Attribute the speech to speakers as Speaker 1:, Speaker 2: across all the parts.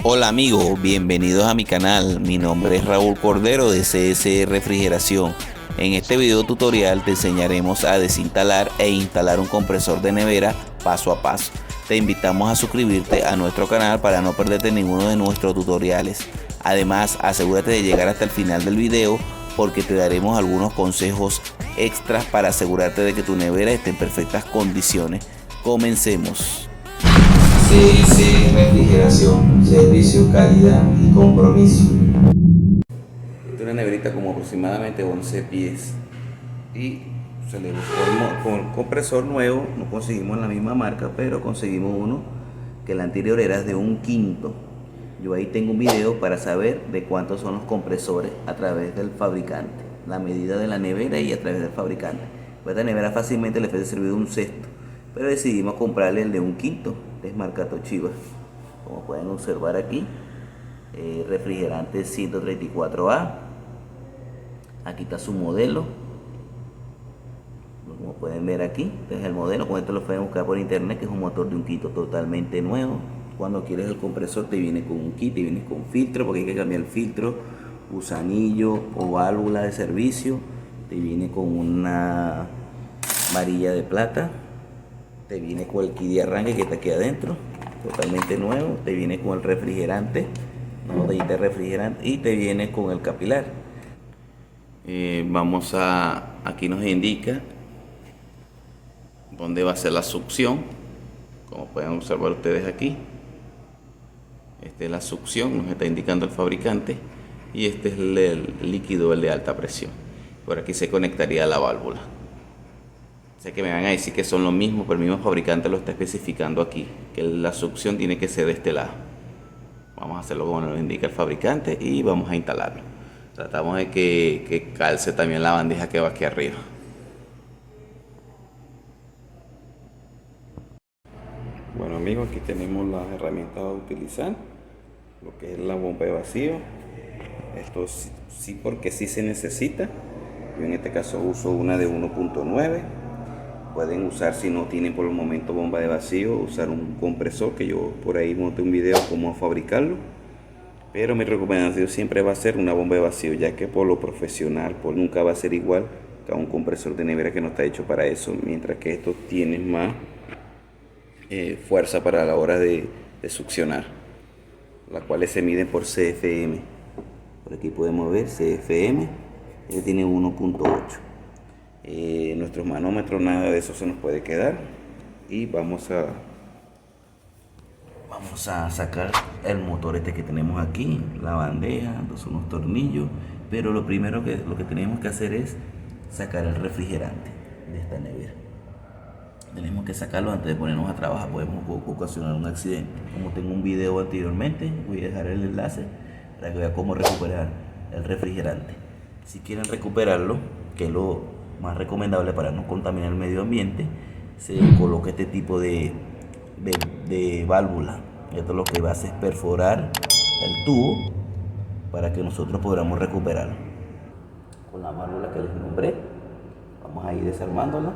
Speaker 1: Hola amigos, bienvenidos a mi canal. Mi nombre es Raúl Cordero de CS Refrigeración. En este video tutorial te enseñaremos a desinstalar e instalar un compresor de nevera paso a paso. Te invitamos a suscribirte a nuestro canal para no perderte ninguno de nuestros tutoriales. Además, asegúrate de llegar hasta el final del video porque te daremos algunos consejos extras para asegurarte de que tu nevera esté en perfectas condiciones. Comencemos. CS Refrigeración, servicio, calidad y compromiso. Esta es una neverita como aproximadamente 11 pies y se le buscó con el compresor nuevo. No conseguimos la misma marca, pero conseguimos uno que el anterior era de 1/5. Yo ahí tengo un video para saber de cuántos son los compresores a través del fabricante, la medida de la nevera y a través del fabricante. Pues esta nevera fácilmente le puede servir de un sexto, pero decidimos comprarle el de 1/5, es marca Toshiba. Como pueden observar aquí, refrigerante 134A. Aquí está su modelo, como pueden ver aquí. Este es el modelo. Con esto lo pueden buscar por internet, que es un motor de 1/5 totalmente nuevo. Cuando quieres el compresor te viene con un kit, te viene con filtro, porque hay que cambiar el filtro, gusanillo o válvula de servicio. Te viene con una varilla de plata. Te viene con el kit de arranque que está aquí adentro, totalmente nuevo. Te viene con el refrigerante, una botellita de refrigerante, y te viene con el capilar. Aquí nos indica dónde va a ser la succión, como pueden observar ustedes aquí. Esta es la succión, nos está indicando el fabricante, y este es el líquido, el de alta presión. Por aquí se conectaría a la válvula. Sé que me van a decir que son lo mismo, pero el mismo fabricante lo está especificando aquí, que la succión tiene que ser de este lado. Vamos a hacerlo como nos indica el fabricante y vamos a instalarlo. Tratamos de que calce también la bandeja que va aquí arriba. Bueno amigos, aquí tenemos las herramientas a utilizar. Lo que es la bomba de vacío. Esto sí porque sí se necesita. Yo en este caso uso una de 1.9. Pueden usar, si no tienen por el momento bomba de vacío, usar un compresor, que yo por ahí monté un video cómo fabricarlo. Pero mi recomendación siempre va a ser una bomba de vacío, ya que por lo profesional nunca va a ser igual que a un compresor de nevera que no está hecho para eso, mientras que estos tienen más fuerza para la hora de succionar, las cuales se miden por CFM. Por aquí podemos ver CFM, este tiene 1.8. Nuestros manómetros, nada de eso se nos puede quedar, y vamos a sacar el motor este que tenemos aquí, la bandeja, entonces unos tornillos. Pero lo primero que tenemos que hacer es sacar el refrigerante de esta nevera. Tenemos que sacarlo antes de ponernos a trabajar, podemos ocasionar un accidente. Como tengo un video anteriormente, voy a dejar el enlace para que vean cómo recuperar el refrigerante. Si quieren recuperarlo, que es lo más recomendable para no contaminar el medio ambiente, se coloca este tipo de válvula. Esto lo que va a hacer es perforar el tubo para que nosotros podamos recuperarlo. Con la válvula que les nombré, vamos a ir desarmándola.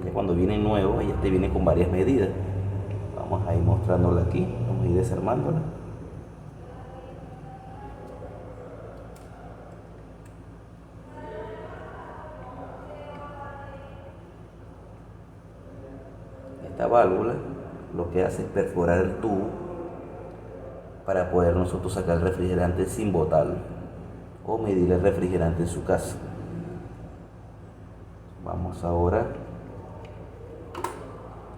Speaker 1: Ya cuando viene nuevo, ella te viene con varias medidas. Vamos a ir mostrándola aquí, vamos a ir desarmándola. Esta válvula lo que hace es perforar el tubo para poder nosotros sacar el refrigerante sin botarlo o medir el refrigerante en su casa. Vamos ahora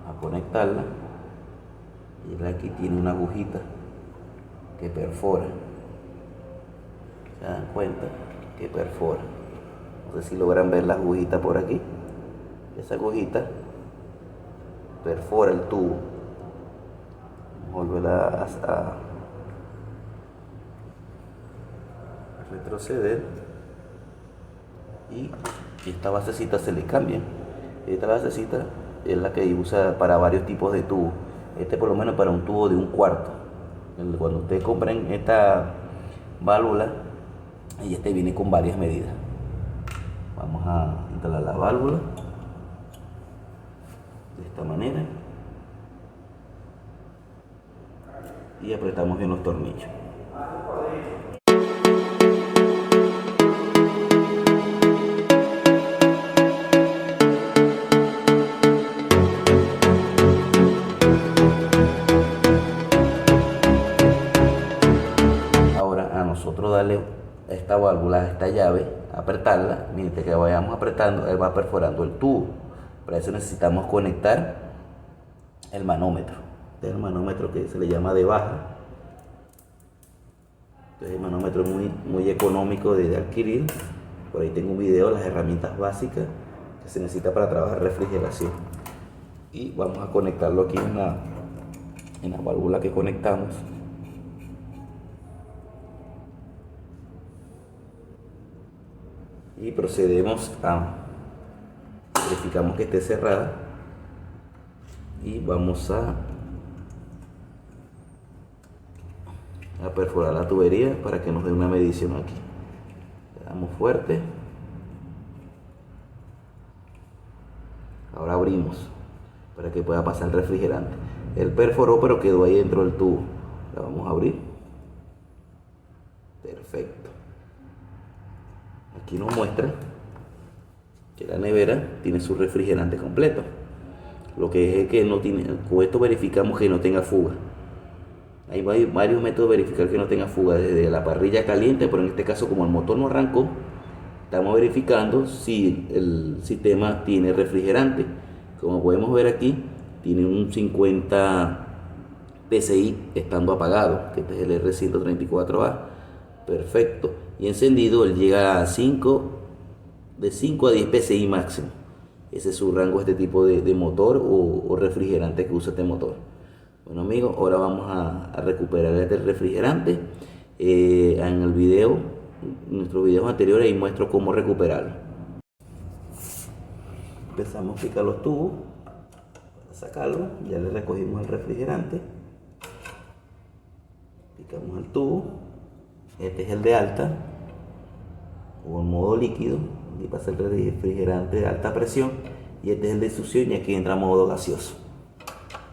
Speaker 1: a conectarla, y aquí tiene una agujita que perfora. Se dan cuenta que perfora. No sé si logran ver la agujita por aquí. Esa agujita perfora el tubo. Volver a retroceder, y esta basecita se le cambia. Esta basecita es la que usa para varios tipos de tubos. Este por lo menos para un tubo de 1/4. Cuando ustedes compren esta válvula, y este viene con varias medidas. Vamos a instalar la válvula de esta manera. y apretamos bien los tornillos. Ahora a nosotros darle a esta válvula, a esta llave, apretarla. Mientras que vayamos apretando, él va perforando el tubo. Para eso necesitamos conectar el manómetro. Este es el manómetro que se le llama de baja. Este es el manómetro muy económico de adquirir. Por ahí tengo un video de las herramientas básicas que se necesita para trabajar refrigeración. Y vamos a conectarlo aquí en la válvula que conectamos. Y procedemos verificamos que esté cerrada y vamos a perforar la tubería para que nos dé una medición aquí. Le damos fuerte. Ahora abrimos para que pueda pasar el refrigerante. Él perforó pero quedó ahí dentro del tubo. La vamos a abrir. Perfecto. Aquí nos muestra que la nevera tiene su refrigerante completo. Lo que es que no tiene, con esto verificamos que no tenga fuga. Hay varios métodos de verificar que no tenga fuga, desde la parrilla caliente, pero en este caso como el motor no arrancó, estamos verificando si el sistema tiene refrigerante. Como podemos ver aquí, tiene un 50 PSI estando apagado, que este es el R134A. Perfecto. Y encendido, él llega a de 5 a 10 PSI máximo. Ese es su rango, este tipo de motor o refrigerante que usa este motor. Bueno amigos, ahora vamos a recuperar este refrigerante. En el video, en nuestros videos anteriores, ahí muestro cómo recuperarlo. Empezamos a picar los tubos para sacarlo. Ya le recogimos el refrigerante. Picamos el tubo. Este es el de alta o en modo líquido. Aquí pasa el refrigerante de alta presión. Y este es el de succión y aquí entra modo gaseoso.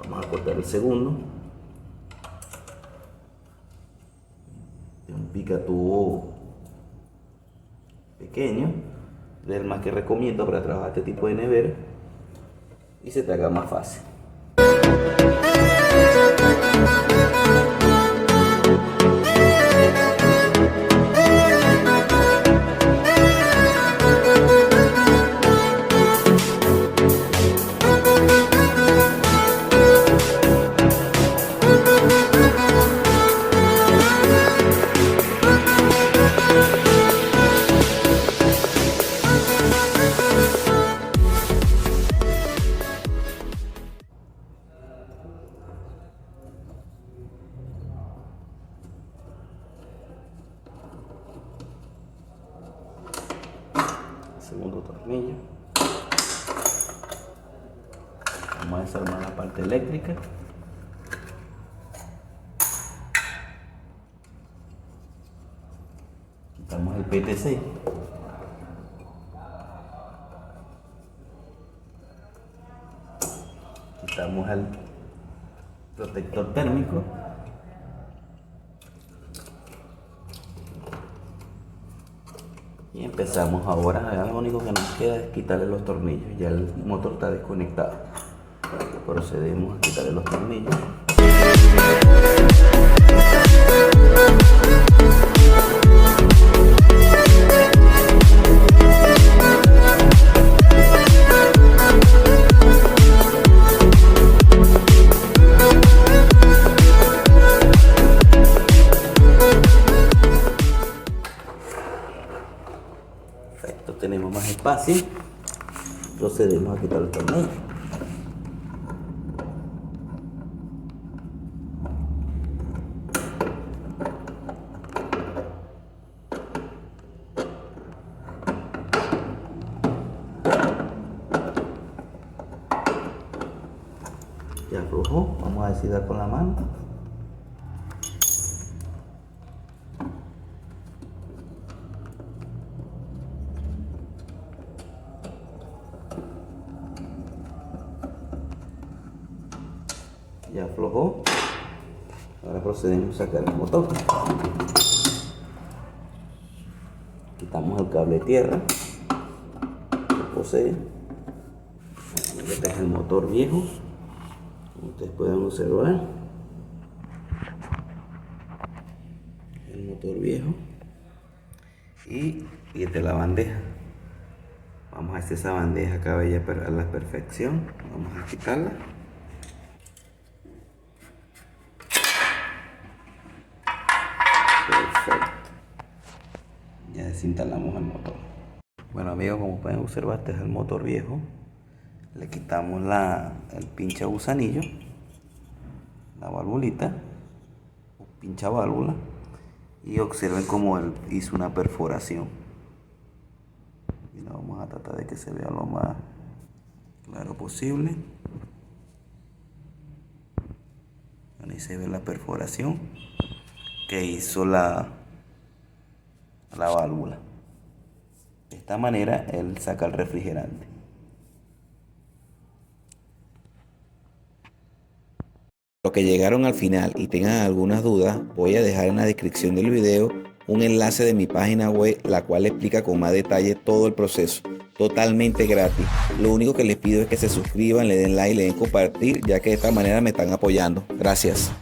Speaker 1: Vamos a cortar el segundo. Es un picatubo pequeño, es el más que recomiendo para trabajar este tipo de nevera y se te haga más fácil. Segundo tornillo. Vamos a desarmar la parte eléctrica. Quitamos el PTC. Quitamos el protector térmico. Y empezamos ahora. Lo único que nos queda es quitarle los tornillos. Ya el motor está desconectado. Procedemos a quitarle los tornillos. Perfecto, tenemos más espacio. Procedemos a quitar el tornillo. Ya aflojó, vamos a descifrar con la mano. Ya aflojó. Ahora procedemos a sacar el motor. Quitamos el cable de tierra que posee. Este es el motor viejo, como ustedes pueden observar. El motor viejo. Y esta es la bandeja. Vamos a hacer esa bandeja acá bella a la perfección. Vamos a quitarla. Perfecto. Ya desinstalamos el motor. Bueno amigos, como pueden observar, este es el motor viejo. Le quitamos el pincha gusanillo, la valvulita, pincha válvula, y observen cómo él hizo una perforación. Y la vamos a tratar de que se vea lo más claro posible. Ahí se ve la perforación que hizo la válvula. De esta manera él saca el refrigerante. Los que llegaron al final y tengan algunas dudas, voy a dejar en la descripción del video un enlace de mi página web, la cual explica con más detalle todo el proceso, totalmente gratis. Lo único que les pido es que se suscriban, le den like, le den compartir, ya que de esta manera me están apoyando. Gracias.